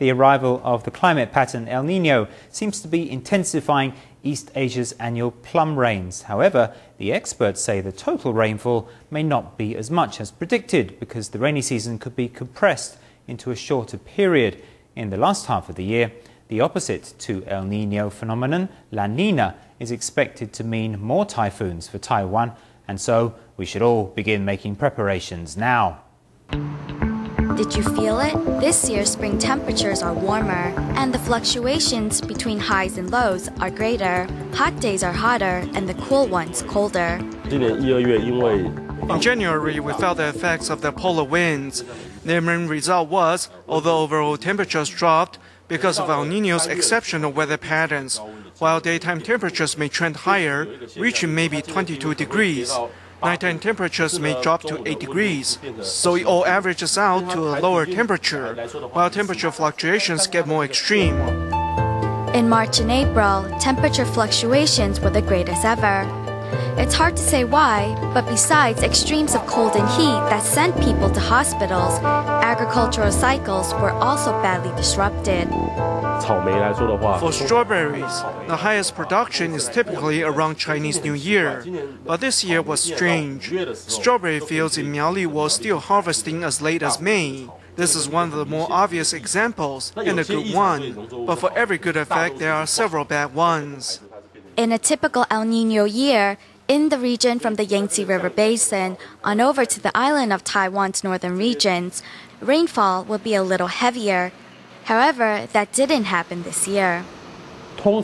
the arrival of the climate pattern El Nino seems to be intensifying East Asia's annual plum rains. However, the experts say the total rainfall may not be as much as predicted because the rainy season could be compressed into a shorter period. In the last half of the year, the opposite to El Nino phenomenon, La Nina, is expected to mean more typhoons for Taiwan, and so we should all begin making preparations now. Did you feel it? This year, spring temperatures are warmer, and the fluctuations between highs and lows are greater. Hot days are hotter, and the cool ones colder. In January, we felt the effects of the polar winds. The main result was, although overall temperatures dropped because of El Nino's exceptional weather patterns, while daytime temperatures may trend higher, reaching maybe 22 degrees. Nighttime temperatures may drop to 8 degrees, so it all averages out to a lower temperature, while temperature fluctuations get more extreme. In March and April, temperature fluctuations were the greatest ever. It's hard to say why, but besides extremes of cold and heat that sent people to hospitals, agricultural cycles were also badly disrupted. For strawberries, the highest production is typically around Chinese New Year, but this year was strange. Strawberry fields in Miaoli were still harvesting as late as May. This is one of the more obvious examples, and a good one, but for every good effect there are several bad ones. In a typical El Nino year, in the region from the Yangtze River Basin on over to the island of Taiwan's northern regions, rainfall will be a little heavier. However, that didn't happen this year. For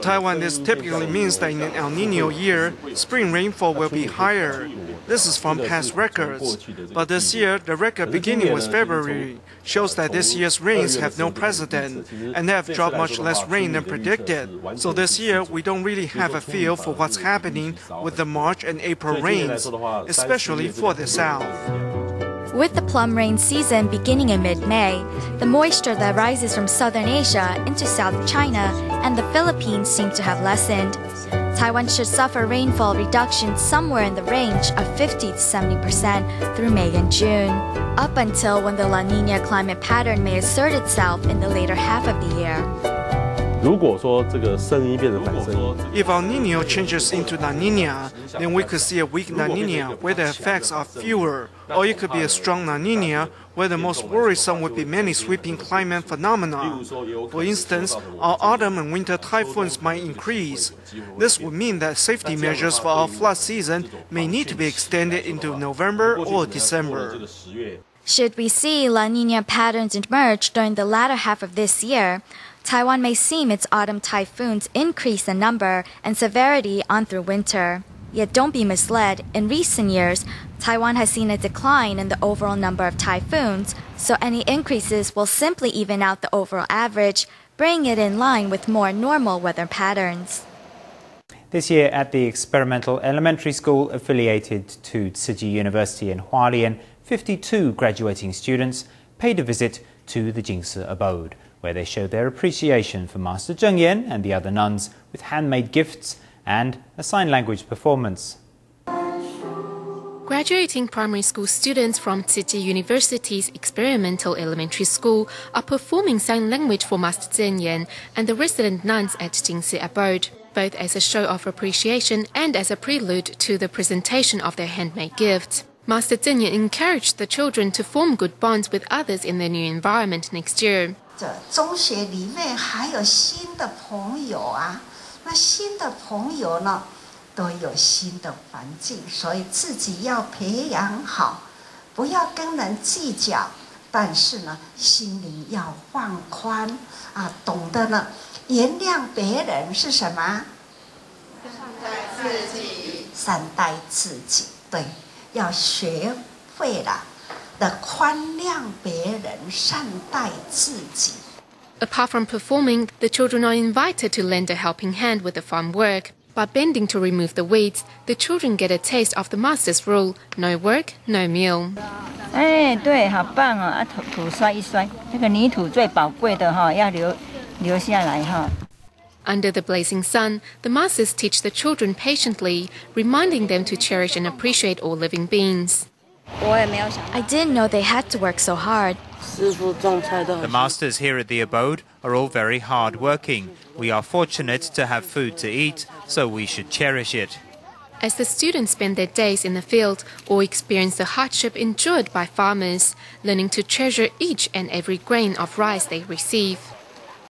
Taiwan, this typically means that in an El Nino year, spring rainfall will be higher. This is from past records. But this year, the record beginning with February shows that this year's rains have no precedent and have dropped much less rain than predicted. So this year, we don't really have a feel for what's happening with the March and April rains, especially for the south. With the plum rain season beginning in mid-May, the moisture that rises from southern Asia into South China and the Philippines seems to have lessened. Taiwan should suffer rainfall reductions somewhere in the range of 50 to 70% through May and June, up until when the La Nina climate pattern may assert itself in the later half of the year. If El Nino changes into La Nina, then we could see a weak La Nina where the effects are fewer, or it could be a strong La Nina where the most worrisome would be many sweeping climate phenomena. For instance, our autumn and winter typhoons might increase. This would mean that safety measures for our flood season may need to be extended into November or December. Should we see La Nina patterns emerge during the latter half of this year, Taiwan may see its autumn typhoons increase in number and severity on through winter. Yet don't be misled, in recent years, Taiwan has seen a decline in the overall number of typhoons, so any increases will simply even out the overall average, bringing it in line with more normal weather patterns. This year at the experimental elementary school affiliated to Tzu University in Hualien, 52 graduating students paid a visit to the Jingsi abode, where they showed their appreciation for Master Zheng Yan and the other nuns with handmade gifts and a sign language performance. Graduating primary school students from Tzu University's experimental elementary school are performing sign language for Master Zheng Yan and the resident nuns at Jingsi abode, both as a show of appreciation and as a prelude to the presentation of their handmade gifts. Master Zheng Yan encouraged the children to form good bonds with others in their new environment next year. 中学里面还有新的朋友啊，那新的朋友呢，都有新的环境，所以自己要培养好，不要跟人计较，但是呢，心灵要放宽啊，懂得呢，原谅别人是什么？善待自己。善待自己，对，要学会了。 Apart from performing, the children are invited to lend a helping hand with the farm work. By bending to remove the weeds, the children get a taste of the master's rule: no work, no meal. 对，好棒哦！土摔一摔，那个泥土最宝贵的哈，要留下来哈。 Under the blazing sun, the masters teach the children patiently, reminding them to cherish and appreciate all living beings. I didn't know they had to work so hard. The masters here at the abode are all very hard-working. We are fortunate to have food to eat, so we should cherish it. As the students spend their days in the field or experience the hardship endured by farmers, learning to treasure each and every grain of rice they receive.